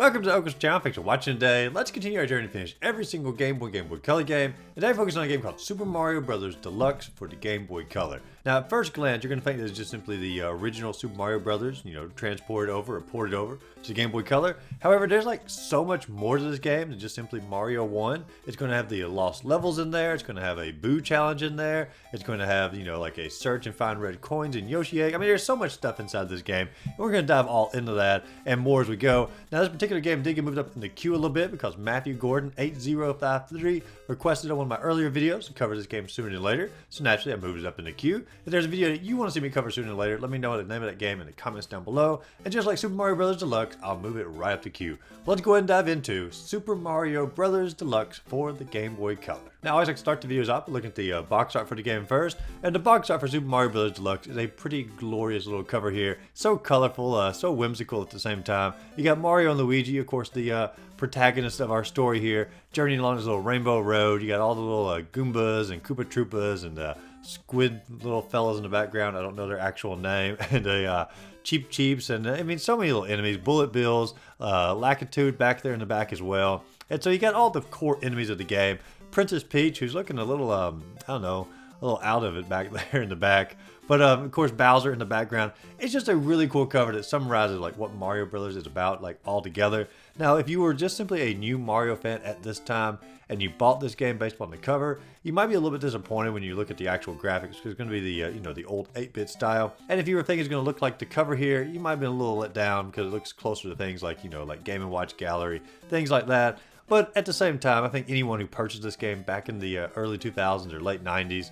Welcome to Ogles channel. Thanks for watching today. Let's continue our journey to finish every single Game Boy Color game. Today I focus on a game called Super Mario Bros. Deluxe for the Game Boy Color. Now at first glance, you're going to think this is just simply the original Super Mario Bros. Transported over or ported over to the Game Boy Color. However, there's like so much more to this game than just simply Mario 1. It's going to have the lost levels in there. It's going to have a Boo challenge in there. It's going to have, like a search and find red coins and Yoshi egg. I mean, there's so much stuff inside this game. And we're going to dive all into that and more as we go. Now this particular game did get moved up in the queue a little bit because Matthew Gordon 8053 requested on one of my earlier videos to cover this game sooner than later. So naturally I moved it up in the queue. If there's a video that you want to see me cover sooner than later, let me know the name of that game in the comments down below. And just like Super Mario Bros. Deluxe, I'll move it right up the queue. But let's go ahead and dive into Super Mario Bros. Deluxe for the Game Boy Color. Now I always like to start the videos off looking at the box art for the game first. And the box art for Super Mario Bros. Deluxe is a pretty glorious little cover here. So colorful, so whimsical at the same time. You got Mario and Luigi, of course, the protagonists of our story here, journeying along this little rainbow road. You got all the little Goombas and Koopa Troopas and squid little fellas in the background. I don't know their actual name. And Cheep Cheeps, and I mean so many little enemies. Bullet Bills, Lackitude back there in the back as well. And so you got all the core enemies of the game. Princess Peach, who's looking a little, I don't know, a little out of it back there in the back. But of course Bowser in the background. It's just a really cool cover that summarizes like what Mario Brothers is about, like all together. Now if you were just simply a new Mario fan at this time and you bought this game based on the cover, you might be a little bit disappointed when you look at the actual graphics because it's going to be the the old 8-bit style. And if you were thinking it's going to look like the cover here, you might have been a little let down because it looks closer to things like like Game & Watch Gallery, things like that. But at the same time, I think anyone who purchased this game back in the early 2000s or late 90s,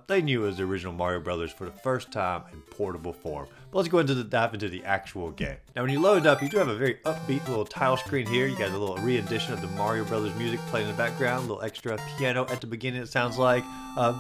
they knew it was the original Mario Brothers for the first time in portable form. But let's go into dive into the actual game. Now when you load it up, you do have a very upbeat little tile screen here. You got a little re-edition of the Mario Brothers music playing in the background, a little extra piano at the beginning it sounds like.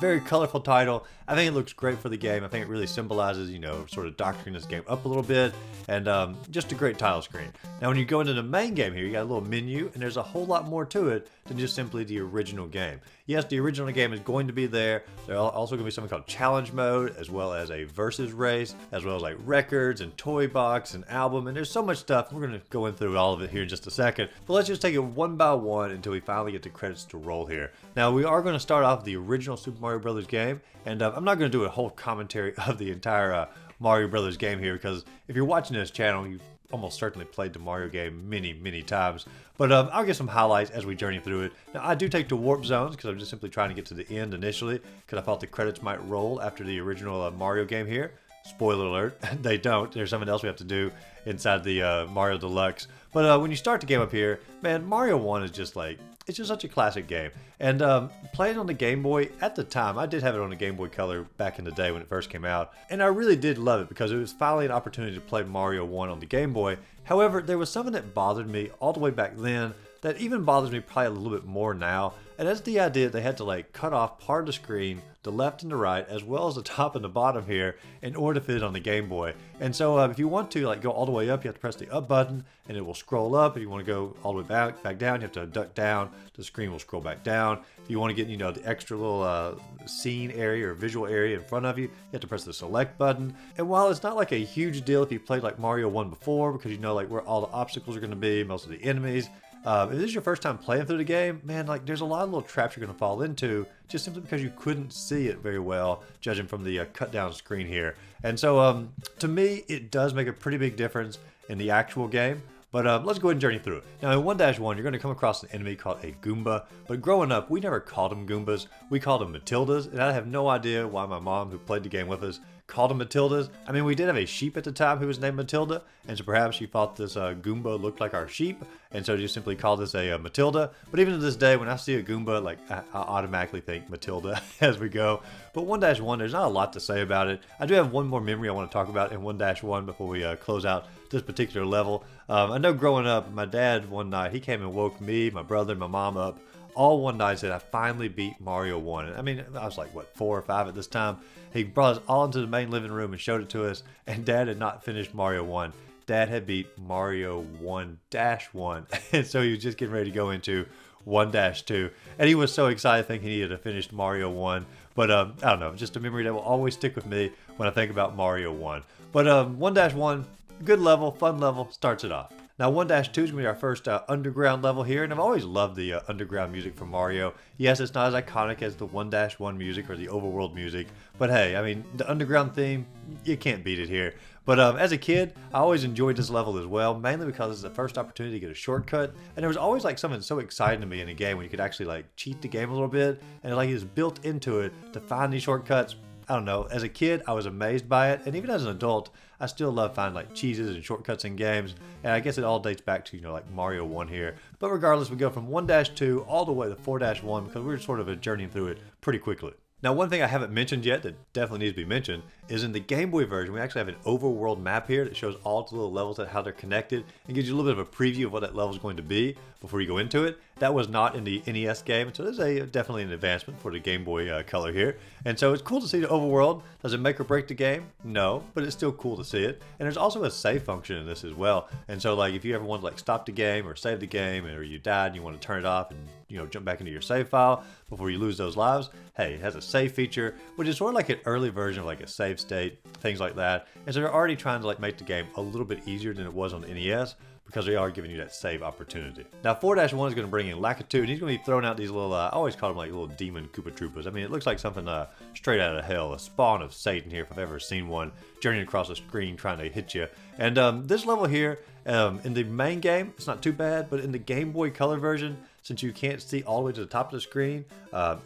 Very colorful title. I think it looks great for the game. I think it really symbolizes, sort of doctoring this game up a little bit, and just a great title screen. Now when you go into the main game here, you got a little menu, and there's a whole lot more to it than just simply the original game. Yes, the original game is going to be there. There's also going to be something called challenge mode, as well as a versus race, as well as like records and toy box and album, and there's so much stuff. We're going to go in through all of it here in just a second, but let's just take it one by one until we finally get the credits to roll here. Now we are going to start off the original Super Mario Brothers game, and I'm not going to do a whole commentary of the entire Mario Brothers game here, because if you're watching this channel, you've almost certainly played the Mario game many times. But I'll get some highlights as we journey through it. Now I do take the warp zones because I'm just simply trying to get to the end initially, because I thought the credits might roll after the original Mario game here. Spoiler alert, they don't. There's something else we have to do inside the Mario Deluxe. But when you start the game up here, man, Mario 1 is just like, it's just such a classic game. And playing on the Game Boy, at the time, I did have it on the Game Boy Color back in the day when it first came out. And I really did love it because it was finally an opportunity to play Mario 1 on the Game Boy. However, there was something that bothered me all the way back then that even bothers me probably a little bit more now. And that's the idea that they had to like cut off part of the screen, the left and the right, as well as the top and the bottom here, in order to fit it on the Game Boy. And so if you want to like go all the way up, you have to press the up button and it will scroll up. If you want to go all the way back down, you have to duck down. The screen will scroll back down. If you want to get, the extra little scene area or visual area in front of you, you have to press the select button. And while it's not like a huge deal if you played like Mario 1 before, because you know like where all the obstacles are going to be, most of the enemies, if this is your first time playing through the game, man, like there's a lot of little traps you're going to fall into just simply because you couldn't see it very well, judging from the cut down screen here. And so to me, it does make a pretty big difference in the actual game. But let's go ahead and journey through it. Now in 1-1, you're going to come across an enemy called a Goomba. But growing up, we never called them Goombas. We called them Matildas. And I have no idea why my mom, who played the game with us, called them Matildas. I mean, we did have a sheep at the time who was named Matilda. And so perhaps she thought this Goomba looked like our sheep. And so just simply called this a Matilda. But even to this day, when I see a Goomba, like I automatically think Matilda as we go. But 1-1, there's not a lot to say about it. I do have one more memory I want to talk about in 1-1 before we close out this particular level. I know growing up, my dad one night, he came and woke me, my brother, and my mom up all one night, said I finally beat Mario 1. And I mean, I was like, what, 4 or 5 at this time? He brought us all into the main living room and showed it to us, and Dad had not finished Mario 1. Dad had beat Mario 1-1, and so he was just getting ready to go into 1-2, and he was so excited thinking he had finished Mario 1. But I don't know, just a memory that will always stick with me when I think about Mario 1. But 1-1, good level, fun level, starts it off. Now 1-2 is going to be our first underground level here, and I've always loved the underground music from Mario. Yes, it's not as iconic as the 1-1 music or the overworld music, but hey, I mean, the underground theme, you can't beat it here. But as a kid, I always enjoyed this level as well, mainly because it's the first opportunity to get a shortcut, and there was always like something so exciting to me in a game when you could actually like cheat the game a little bit, and like it's built into it to find these shortcuts. I don't know, as a kid, I was amazed by it, and even as an adult, I still love finding like cheeses and shortcuts in games, and I guess it all dates back to, like Mario 1 here. But regardless, we go from 1-2 all the way to 4-1 because we're sort of journeying through it pretty quickly. Now, one thing I haven't mentioned yet that definitely needs to be mentioned is in the Game Boy version, we actually have an overworld map here that shows all the little levels and how they're connected and gives you a little bit of a preview of what that level is going to be before you go into it. That was not in the NES game, so this is definitely an advancement for the Game Boy Color here. And so it's cool to see the overworld. Does it make or break the game? No, but it's still cool to see it. And there's also a save function in this as well. And so like if you ever want to like stop the game or save the game, or you died and you want to turn it off and jump back into your save file before you lose those lives, hey, it has a save feature, which is sort of like an early version of like a save state, things like that. And so they're already trying to like make the game a little bit easier than it was on the NES, because they are giving you that save opportunity. Now 4-1 is going to bring in Lakitu, and he's going to be throwing out these little, I always call them like little demon Koopa Troopas. I mean, it looks like something straight out of hell, a spawn of Satan here if I've ever seen one, journeying across the screen trying to hit you. And this level here, in the main game, it's not too bad, but in the Game Boy Color version, since you can't see all the way to the top of the screen,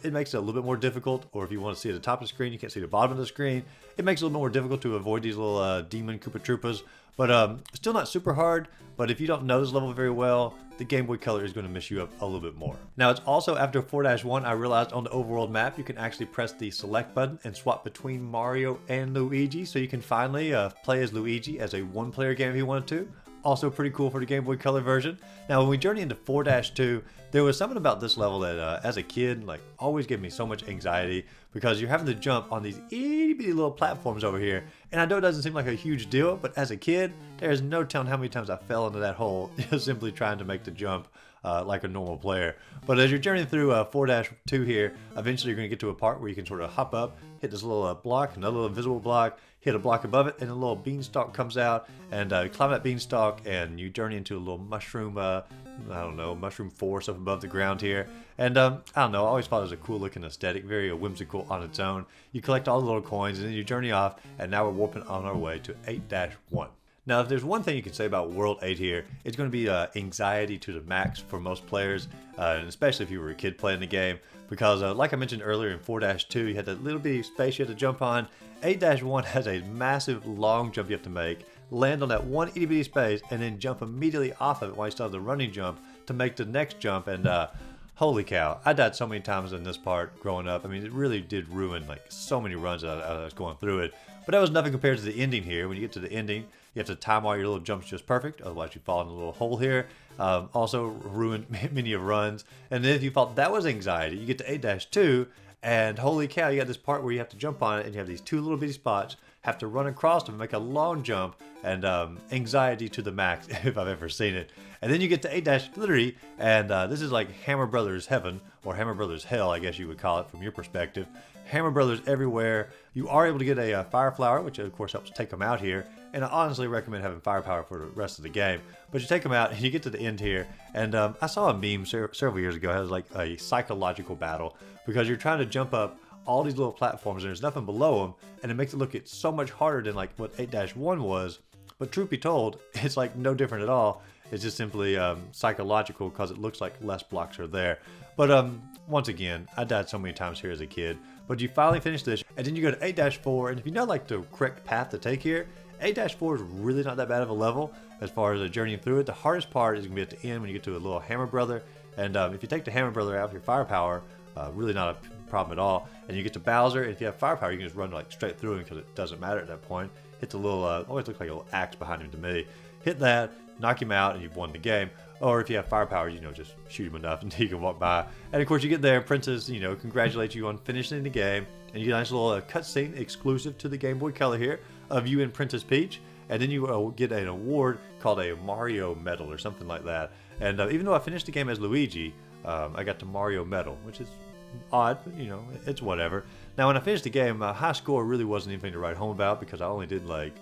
it makes it a little bit more difficult. Or if you want to see at the top of the screen, you can't see the bottom of the screen, it makes it a little bit more difficult to avoid these little demon Koopa Troopas. But still not super hard, but if you don't know this level very well, the Game Boy Color is going to mess you up a little bit more. Now it's also after 4-1, I realized on the overworld map, you can actually press the select button and swap between Mario and Luigi, so you can finally play as Luigi as a one-player game if you wanted to. Also pretty cool for the Game Boy Color version. Now when we journey into 4-2, there was something about this level that as a kid like always gave me so much anxiety, because you're having to jump on these itty bitty little platforms over here. And I know it doesn't seem like a huge deal, but as a kid, there's no telling how many times I fell into that hole just simply trying to make the jump like a normal player. But as you're journeying through 4-2 here, eventually you're going to get to a part where you can sort of hop up, hit this little block, another little invisible block, hit a block above it, and a little beanstalk comes out, and you climb that beanstalk, and you journey into a little mushroom, I don't know, mushroom forest up above the ground here. And I don't know, I always thought it was a cool looking aesthetic, very whimsical on its own. You collect all the little coins, and then you journey off, and now we're warping on our way to 8-1. Now, if there's one thing you can say about World 8 here, it's going to be anxiety to the max for most players, and especially if you were a kid playing the game, because like I mentioned earlier in 4-2, you had that little bitty space you had to jump on. 8-1 has a massive long jump you have to make, land on that one itty bitty space, and then jump immediately off of it while you still have the running jump to make the next jump. And holy cow, I died so many times in this part growing up. I mean, it really did ruin like so many runs as I was going through it. But that was nothing compared to the ending here. When you get to the ending, you have to time all your little jumps just perfect, otherwise you fall in a little hole here. Also ruined many of runs. And then if you thought that was anxiety, you get to 8-2, and holy cow, you got this part where you have to jump on it, and you have these two little bitty spots, have to run across them, make a long jump, and anxiety to the max if I've ever seen it. And then you get to 8-3, and this is like Hammer Brothers Heaven, or Hammer Brothers Hell, I guess you would call it from your perspective. Hammer Brothers everywhere. You are able to get a fire flower, which of course helps take them out here. And I honestly recommend having firepower for the rest of the game. But you take them out and you get to the end here. And I saw a meme several years ago. It was like a psychological battle, because you're trying to jump up all these little platforms and there's nothing below them. And it makes it look so much harder than like what 8-1 was. But truth be told, it's like no different at all. It's just simply psychological, because it looks like less blocks are there. But once again, I died so many times here as a kid. But you finally finish this, and then you go to 8-4, and if you know like the correct path to take here, 8-4 is really not that bad of a level as far as journeying through it. The hardest part is going to be at the end when you get to a little Hammer Brother, and if you take the Hammer Brother out with your firepower, really not a problem at all. And you get to Bowser, and if you have firepower, you can just run like straight through him, because it doesn't matter at that point. Hit the little, always looks like a little axe behind him to me. Hit that, knock him out, and you've won the game. Or if you have firepower, just shoot him enough until you can walk by. And of course you get there, Princess, congratulates you on finishing the game. And you get a nice little cutscene exclusive to the Game Boy Color here of you and Princess Peach. And then you get an award called a Mario Medal or something like that. And even though I finished the game as Luigi, I got the Mario Medal, which is odd, but it's whatever. Now when I finished the game, my high score really wasn't anything to write home about, because I only did like,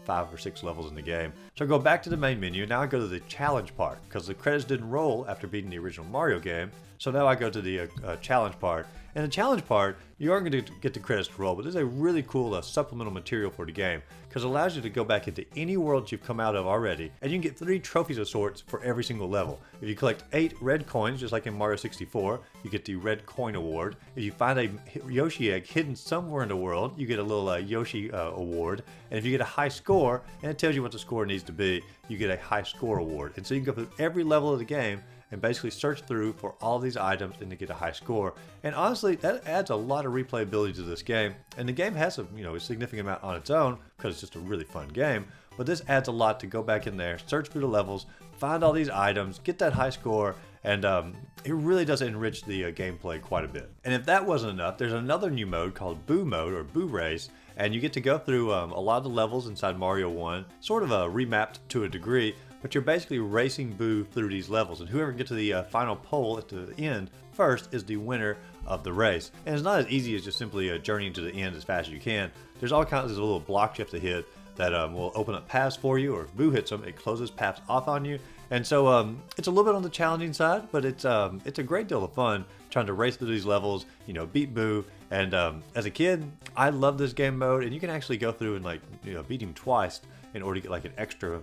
5 or 6 levels in the game. So I go back to the main menu. Now I go to the challenge part because the credits didn't roll after beating the original Mario game. So now I go to the challenge part. And the challenge part, you aren't going to get the credits to roll, but this is a really cool supplemental material for the game because it allows you to go back into any world you've come out of already, and you can get 3 trophies of sorts for every single level. If you collect 8 red coins, just like in Mario 64, you get the red coin award. If you find a Yoshi egg hidden somewhere in the world, you get a little Yoshi award. And if you get a high score, and it tells you what the score needs to be, you get a high score award. And so you can go through every level of the game and basically search through for all these items and to get a high score. And honestly, that adds a lot of replayability to this game. And the game has a significant amount on its own because it's just a really fun game. But this adds a lot to go back in there, search through the levels, find all these items, get that high score, and it really does enrich the gameplay quite a bit. And if that wasn't enough, there's another new mode called Boo Mode or Boo Race, and you get to go through a lot of the levels inside Mario 1, sort of remapped to a degree, but you're basically racing Boo through these levels, and whoever gets to the final pole at the end first is the winner of the race. And it's not as easy as just simply journeying to the end as fast as you can. There's all kinds of little blocks you have to hit that will open up paths for you, or if Boo hits them, it closes paths off on you. And so it's a little bit on the challenging side, but it's a great deal of fun trying to race through these levels, beat Boo. And as a kid, I love this game mode, and you can actually go through and beat him twice in order to get an extra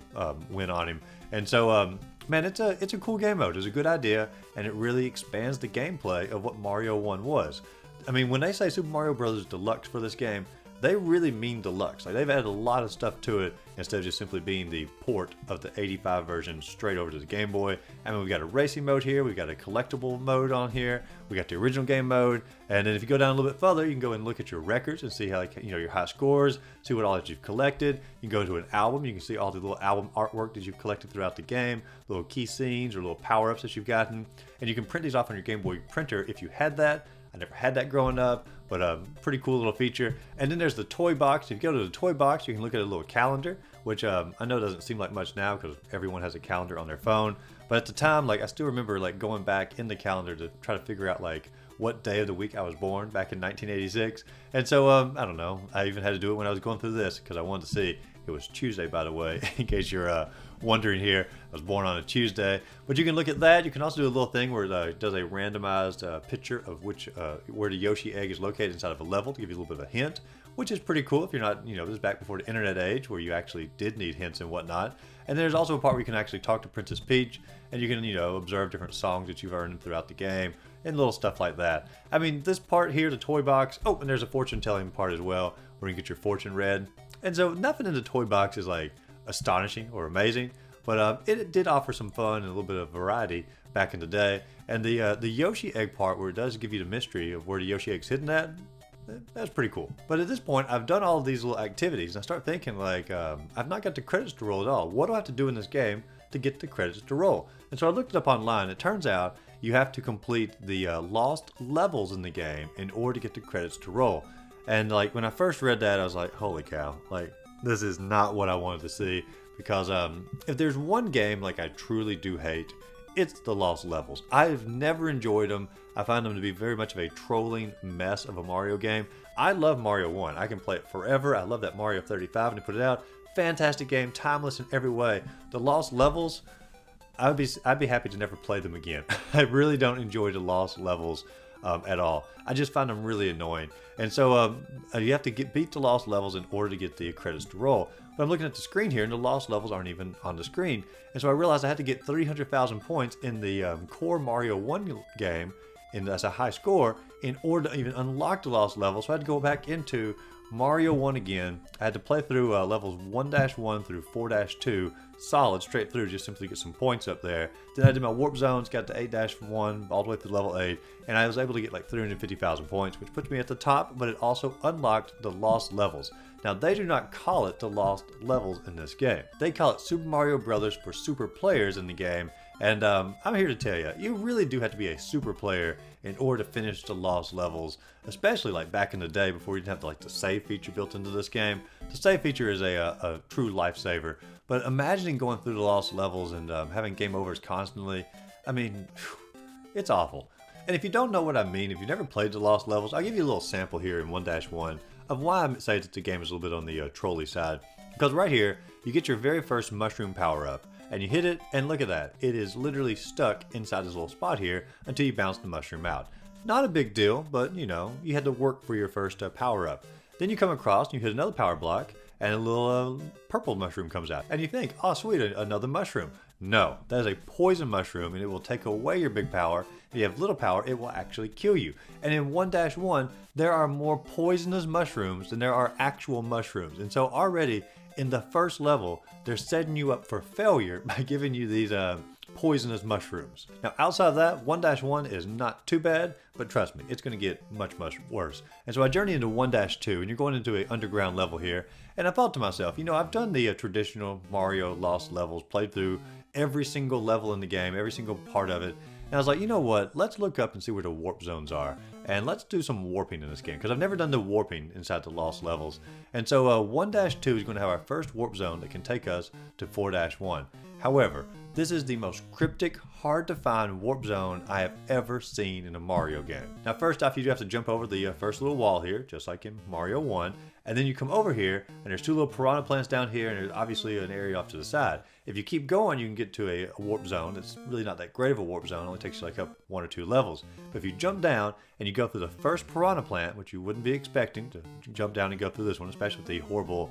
win on him. And so man, it's a cool game mode. It's a good idea, and it really expands the gameplay of what Mario 1 was. I mean, when they say Super Mario Bros. Deluxe for this game, they really mean deluxe. They've added a lot of stuff to it instead of just simply being the port of the 85 version straight over to the Game Boy. I mean, we've got a racing mode here, we've got a collectible mode on here, we got the original game mode, and then if you go down a little bit further, you can go and look at your records and see how your high scores, see what all that you've collected. You can go to an album, you can see all the little album artwork that you've collected throughout the game, little key scenes or little power-ups that you've gotten, and you can print these off on your Game Boy printer if you had that. I never had that growing up, but pretty cool little feature. And then there's the toy box. If you go to the toy box, you can look at a little calendar, which I know doesn't seem like much now because everyone has a calendar on their phone. But at the time, I still remember going back in the calendar to try to figure out what day of the week I was born back in 1986. And so I don't know. I even had to do it when I was going through this because I wanted to see. It was Tuesday, by the way, in case you're wondering here. I was born on a Tuesday. But you can look at that. You can also do a little thing where it does a randomized picture of where the Yoshi egg is located inside of a level to give you a little bit of a hint, which is pretty cool if you're not, this is back before the internet age where you actually did need hints and whatnot. And there's also a part where you can actually talk to Princess Peach and you can, observe different songs that you've earned throughout the game and little stuff like that. I mean, this part here, the toy box, and there's a fortune telling part as well where you get your fortune read. And so nothing in the toy box is astonishing or amazing, but it did offer some fun and a little bit of variety back in the day. And the Yoshi egg part where it does give you the mystery of where the Yoshi egg's hidden at, that's pretty cool. But at this point, I've done all of these little activities and I start thinking I've not got the credits to roll at all. What do I have to do in this game to get the credits to roll? And so I looked it up online. It turns out you have to complete the lost levels in the game in order to get the credits to roll. And when I first read that, I was like, holy cow, this is not what I wanted to see. Because if there's one game I truly do hate, it's the lost levels. I've never enjoyed them. I find them to be very much of a trolling mess of a Mario game. I love Mario 1. I can play it forever. I love that Mario 35 when they put it out. Fantastic game, timeless in every way. The lost levels, I'd be happy to never play them again. I really don't enjoy the lost levels at all. I just find them really annoying. And so you have to beat the lost levels in order to get the credits to roll. But I'm looking at the screen here and the lost levels aren't even on the screen. And so I realized I had to get 300,000 points in the core Mario 1 game as a high score in order to even unlock the lost levels. So I had to go back into Mario 1 again. I had to play through levels 1-1 through 4-2 solid straight through just simply to get some points up there. Then I did my warp zones, got to 8-1 all the way through level 8, and I was able to get 350,000 points, which puts me at the top, but it also unlocked the lost levels. Now, they do not call it the lost levels in this game. They call it Super Mario Bros. For super players in the game, and I'm here to tell you, you really do have to be a super player in order to finish the lost levels, especially back in the day before you didn't have the save feature built into this game. The save feature is a true lifesaver, but imagining going through the lost levels and having game overs constantly, I mean, it's awful. And if you don't know what I mean, if you've never played the lost levels, I'll give you a little sample here in 1-1 of why I say that the game is a little bit on the trolley side. Because right here, you get your very first mushroom power up, and you hit it, and look at that. It is literally stuck inside this little spot here until you bounce the mushroom out. Not a big deal, but you know, you had to work for your first power up. Then you come across and you hit another power block, and a little purple mushroom comes out. And you think, oh sweet, another mushroom. No, that is a poison mushroom, and it will take away your big power. If you have little power, it will actually kill you. And in 1-1, there are more poisonous mushrooms than there are actual mushrooms. And so already in the first level, they're setting you up for failure by giving you these poisonous mushrooms. Now outside of that, 1-1 is not too bad, but trust me, it's going to get much worse. And so I journey into 1-2, and you're going into an underground level here, and I thought to myself, you know, I've done the traditional Mario Lost levels, played through every single level in the game, every single part of it, and I was like, you know what, let's look up and see where the warp zones are, and let's do some warping in this game, because I've never done the warping inside the Lost levels. And so 1-2 is going to have our first warp zone that can take us to 4-1. However, this is the most cryptic, hard to find warp zone I have ever seen in a Mario game. Now first off, you do have to jump over the first little wall here, just like in Mario 1, and then you come over here, and there's two little piranha plants down here, and there's obviously an area off to the side. If you keep going, you can get to a warp zone. It's really not that great of a warp zone, it only takes you like up 1 or 2 levels. But if you jump down, and you go through the first piranha plant, which you wouldn't be expecting to jump down and go through this one, especially with the horrible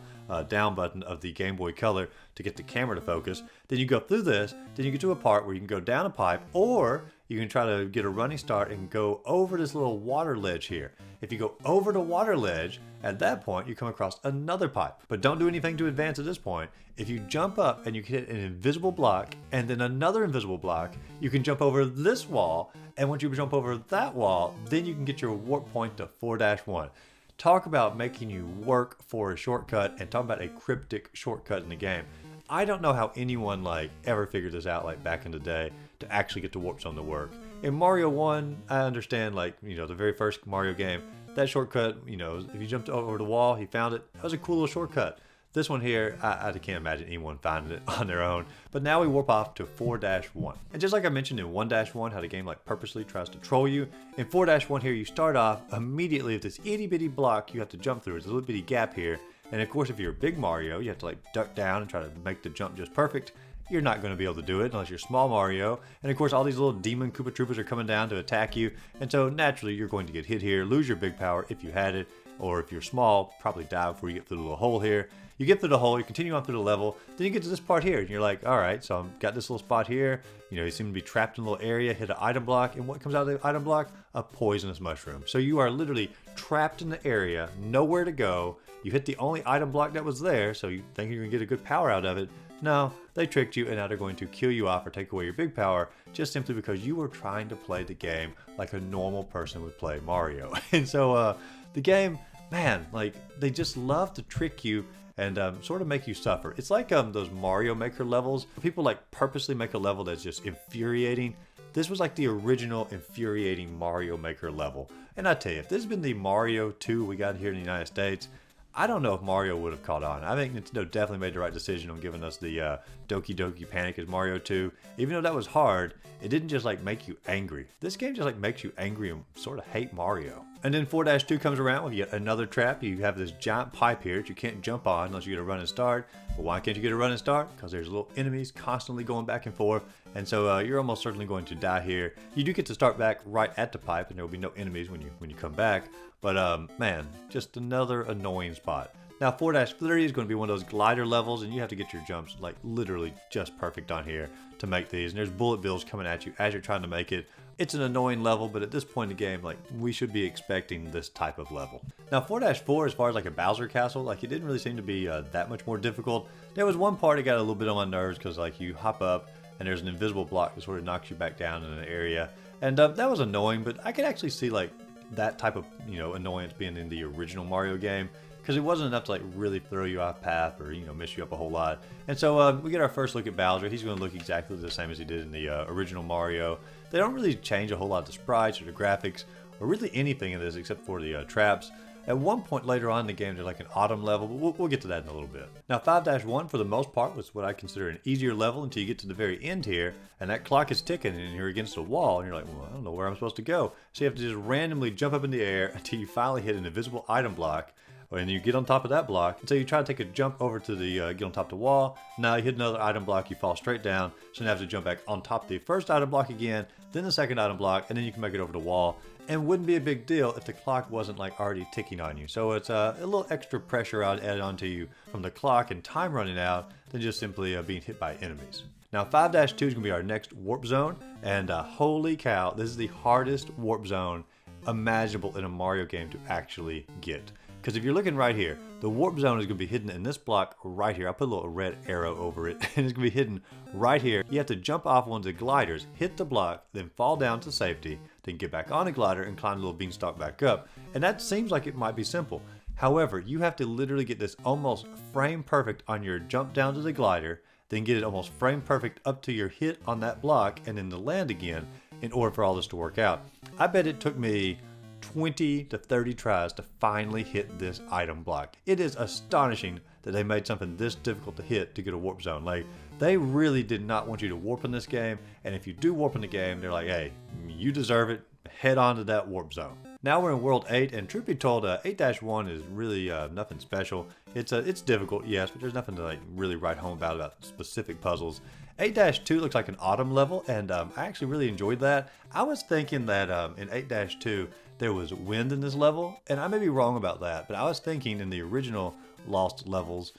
down button of the Game Boy Color to get the camera to focus, then you go through this, then you get to a part where you can go down a pipe, or you can try to get a running start and go over this little water ledge here. If you go over the water ledge, at that point you come across another pipe. But don't do anything to advance at this point. If you jump up and you hit an invisible block and then another invisible block, you can jump over this wall, and once you jump over that wall, then you can get your warp point to 4-1. Talk about making you work for a shortcut, and talk about a cryptic shortcut in the game. I don't know how anyone like ever figured this out like back in the day to actually get the warp zone to work. In Mario 1, I understand, like, you know, the very first Mario game, that shortcut, you know, if you jumped over the wall, he found it. That was a cool little shortcut. This one here, I can't imagine anyone finding it on their own. But now we warp off to 4-1. And just like I mentioned in 1-1, how the game like purposely tries to troll you, in 4-1 here you start off immediately with this itty bitty block you have to jump through. There's a little bitty gap here. And of course, if you're a big Mario, you have to like duck down and try to make the jump just perfect. You're not going to be able to do it unless you're small Mario. And of course, all these little demon Koopa Troopas are coming down to attack you. And so naturally, you're going to get hit here, lose your big power if you had it. Or if you're small, probably die before you get through the little hole here. You get through the hole, you continue on through the level, then you get to this part here, and you're like, all right, so I've got this little spot here. You know, you seem to be trapped in a little area, hit an item block, and what comes out of the item block? A poisonous mushroom. So you are literally trapped in the area, nowhere to go. You hit the only item block that was there, so you think you're going to get a good power out of it. No, they tricked you, and now they're going to kill you off or take away your big power just simply because you were trying to play the game like a normal person would play Mario. And so the game, man, like, they just love to trick you and sort of make you suffer. It's like those Mario Maker levels. People like purposely make a level that's just infuriating. This was like the original infuriating Mario Maker level. And I tell you, if this has been the Mario 2 we got here in the United States, I don't know if Mario would have caught on. I think Nintendo definitely made the right decision on giving us the Doki Doki Panic as Mario 2. Even though that was hard, it didn't just like make you angry. This game just like makes you angry and sort of hate Mario. And then 4-2 comes around with yet another trap. You have this giant pipe here that you can't jump on unless you get a run and start. But why can't you get a run and start? Because there's little enemies constantly going back and forth. And so you're almost certainly going to die here. You do get to start back right at the pipe, and there will be no enemies when you come back. But man, just another annoying spot. Now 4-3 is going to be one of those glider levels, and you have to get your jumps like literally just perfect on here to make these. And there's bullet bills coming at you as you're trying to make it. It's an annoying level, but at this point in the game, like, we should be expecting this type of level. Now 4-4, as far as like a Bowser Castle, like, it didn't really seem to be that much more difficult. There was one part that got a little bit on my nerves because like you hop up and there's an invisible block that sort of knocks you back down in an area, and that was annoying. But I could actually see like that type of, you know, annoyance being in the original Mario game, because it wasn't enough to like really throw you off path or, you know, mess you up a whole lot. And so we get our first look at Bowser. He's going to look exactly the same as he did in the original Mario. They don't really change a whole lot of the sprites or the graphics or really anything in this except for the traps. At one point later on in the game, there's like an autumn level, but we'll get to that in a little bit. Now 5-1 for the most part was what I consider an easier level until you get to the very end here, and that clock is ticking and you're against a wall and you're like, well, I don't know where I'm supposed to go. So you have to just randomly jump up in the air until you finally hit an invisible item block, and you get on top of that block. And so you try to take a jump over to the get on top of the wall. Now you hit another item block, you fall straight down. So you have to jump back on top of the first item block again, then the second item block, and then you can make it over the wall. And wouldn't be a big deal if the clock wasn't like already ticking on you. So it's a little extra pressure added onto you from the clock and time running out than just simply being hit by enemies. Now 5-2 is going to be our next warp zone, and holy cow, this is the hardest warp zone imaginable in a Mario game to actually get. Because if you're looking right here, the warp zone is going to be hidden in this block right here. I'll put a little red arrow over it, and it's going to be hidden right here. You have to jump off one of the gliders, hit the block, then fall down to safety, then get back on a glider and climb the little beanstalk back up. And that seems like it might be simple. However, you have to literally get this almost frame perfect on your jump down to the glider, then get it almost frame perfect up to your hit on that block, and then to land again in order for all this to work out. I bet it took me 20 to 30 tries to finally hit this item block. It is astonishing that they made something this difficult to hit to get a warp zone. Like, they really did not want you to warp in this game, and if you do warp in the game, they're like, hey, you deserve it, head on to that warp zone. Now we're in World 8, and truth be told, 8-1 is really nothing special. It's difficult, yes, but there's nothing to like really write home about specific puzzles. 8-2 looks like an autumn level, and I actually really enjoyed that. I was thinking that in 8-2 there was wind in this level, and I may be wrong about that, but I was thinking in the original Lost levels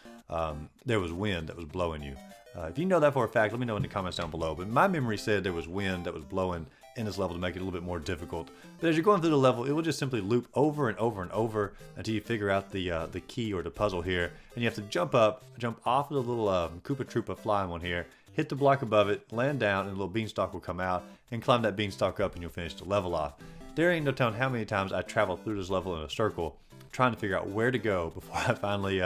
there was wind that was blowing you. If you know that for a fact, let me know in the comments down below. But my memory said there was wind that was blowing in this level to make it a little bit more difficult. But as you're going through the level, it will just simply loop over and over and over until you figure out the key or the puzzle here. And you have to jump up, jump off of the little Koopa Troopa flying one here, hit the block above it, land down, and a little beanstalk will come out, and climb that beanstalk up and you'll finish the level off. There ain't no telling how many times I traveled through this level in a circle, trying to figure out where to go before I finally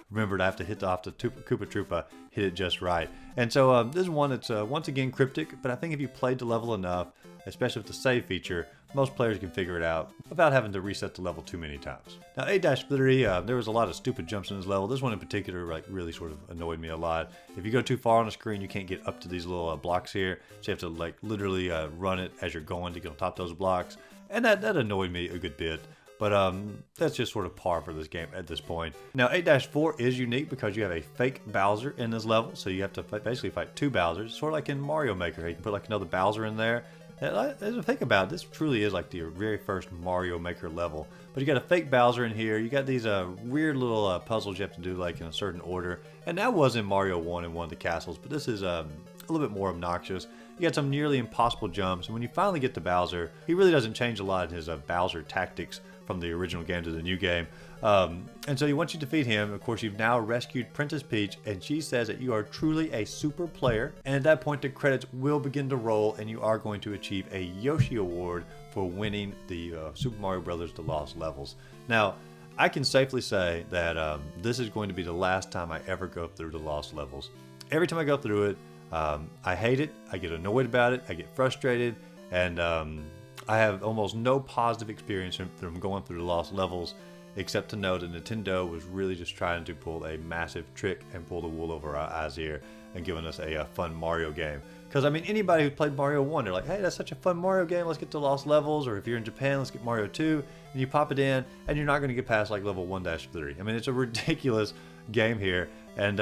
remembered I have to hit off the Koopa Troopa, hit it just right. And so this is one that's once again cryptic, but I think if you played the level enough, especially with the save feature, most players can figure it out without having to reset the level too many times. Now 8-3, there was a lot of stupid jumps in this level. This one in particular like really sort of annoyed me a lot. If you go too far on the screen, you can't get up to these little blocks here, so you have to like literally run it as you're going to get on top of those blocks, and that annoyed me a good bit. But that's just sort of par for this game at this point. Now 8-4 is unique because you have a fake Bowser in this level, so you have to basically fight two Bowsers, sort of like in Mario Maker. You can put like another Bowser in there. As I think about it, this truly is like the very first Mario Maker level. But you got a fake Bowser in here. You got these weird little puzzles you have to do like in a certain order. And that was in Mario 1 in one of the castles, but this is a little bit more obnoxious. You got some nearly impossible jumps, and when you finally get to Bowser, he really doesn't change a lot in his Bowser tactics from the original game to the new game. And so once you defeat him, of course, you've now rescued Princess Peach, and she says that you are truly a super player. And at that point, the credits will begin to roll, and you are going to achieve a Yoshi Award for winning the Super Mario Bros. The Lost levels. Now, I can safely say that this is going to be the last time I ever go through the Lost levels. Every time I go through it, I hate it, I get annoyed about it, I get frustrated, and I have almost no positive experience from going through the Lost levels, except to know that Nintendo was really just trying to pull a massive trick and pull the wool over our eyes here and giving us a fun Mario game. Because, I mean, anybody who played Mario 1, they're like, hey, that's such a fun Mario game, let's get to Lost levels. Or if you're in Japan, let's get Mario 2. And you pop it in, and you're not going to get past, like, level 1-3. I mean, it's a ridiculous game here. And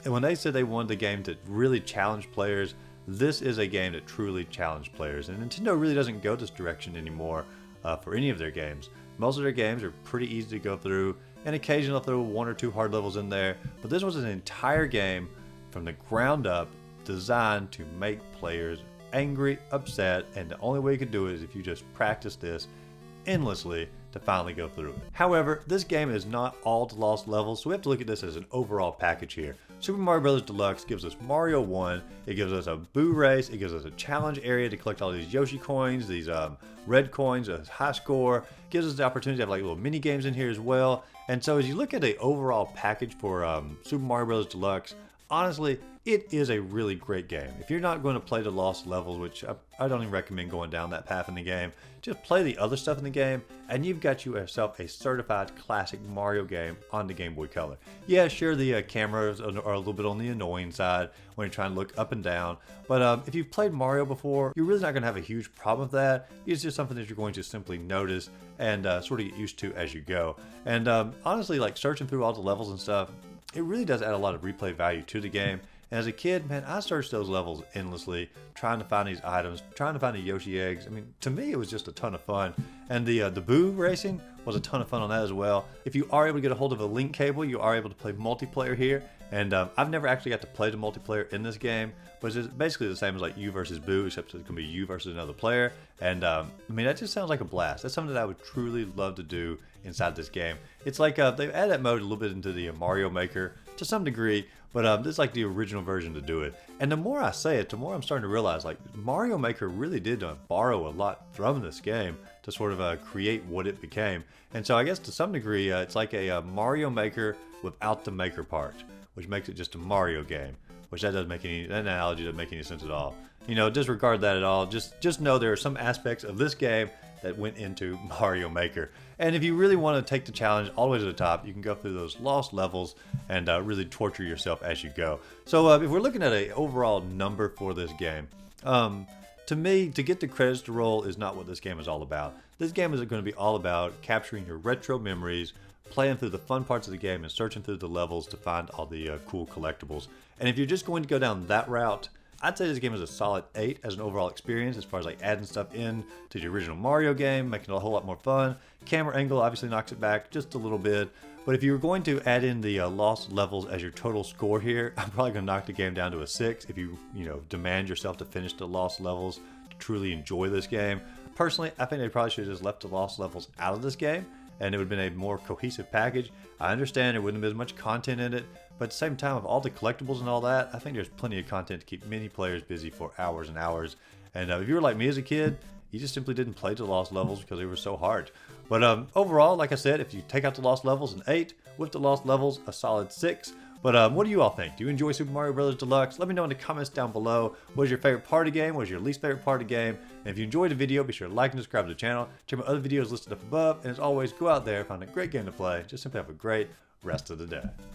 when they said they wanted the game to really challenge players, this is a game that truly challenged players. And Nintendo really doesn't go this direction anymore for any of their games. Most of their games are pretty easy to go through, and occasionally they'll throw one or two hard levels in there. But this was an entire game from the ground up designed to make players angry, upset, and the only way you could do it is if you just practice this endlessly to finally go through it. However, this game is not all the Lost levels, so we have to look at this as an overall package here. Super Mario Bros. Deluxe gives us Mario 1, it gives us a Boo Race, it gives us a challenge area to collect all these Yoshi coins, these red coins, a high score, gives us the opportunity to have like little mini games in here as well. And so as you look at the overall package for Super Mario Bros. Deluxe, honestly, it is a really great game. If you're not going to play the lost levels, which I don't even recommend going down that path in the game, just play the other stuff in the game, and you've got yourself a certified classic Mario game on the Game Boy Color. Yeah, sure, the cameras are a little bit on the annoying side when you're trying to look up and down, but if you've played Mario before, you're really not going to have a huge problem with that. It's just something that you're going to simply notice and sort of get used to as you go. And honestly, like searching through all the levels and stuff, it really does add a lot of replay value to the game. And as a kid, man, I searched those levels endlessly, trying to find these items, trying to find the Yoshi eggs. I mean, to me, it was just a ton of fun. And the Boo racing was a ton of fun on that as well. If you are able to get a hold of a link cable, you are able to play multiplayer here. And I've never actually got to play the multiplayer in this game, but it's basically the same as like you versus Boo, except it's going to be you versus another player. And I mean, that just sounds like a blast. That's something that I would truly love to do inside this game. It's like they've added that mode a little bit into the Mario Maker to some degree, but this is like the original version to do it. And the more I say it, the more I'm starting to realize like Mario Maker really did borrow a lot from this game to sort of create what it became. And so I guess to some degree, it's like a Mario Maker without the maker part, which makes it just a Mario game, which that analogy doesn't make any sense at all. You know, disregard that at all. Just know there are some aspects of this game that went into Mario Maker. And if you really want to take the challenge all the way to the top, you can go through those lost levels and really torture yourself as you go. So if we're looking at an overall number for this game, to me, to get the credits to roll is not what this game is all about. This game is going to be all about capturing your retro memories, playing through the fun parts of the game, and searching through the levels to find all the cool collectibles. And if you're just going to go down that route, I'd say this game is a solid 8 as an overall experience as far as like adding stuff in to the original Mario game, making it a whole lot more fun. Camera angle obviously knocks it back just a little bit. But if you were going to add in the lost levels as your total score here, I'm probably going to knock the game down to a 6 if you demand yourself to finish the lost levels to truly enjoy this game. Personally, I think they probably should have just left the lost levels out of this game, and it would have been a more cohesive package. I understand there wouldn't have been as much content in it, but at the same time, with all the collectibles and all that, I think there's plenty of content to keep many players busy for hours and hours. And if you were like me as a kid, you just simply didn't play the lost levels because they were so hard. But overall, like I said, if you take out the lost levels, an 8. With the lost levels, a solid 6. But what do you all think? Do you enjoy Super Mario Bros. Deluxe? Let me know in the comments down below. What was your favorite part of the game? What was your least favorite part of the game? And if you enjoyed the video, be sure to like and subscribe to the channel. Check my other videos listed up above. And as always, go out there, find a great game to play. Just simply have a great rest of the day.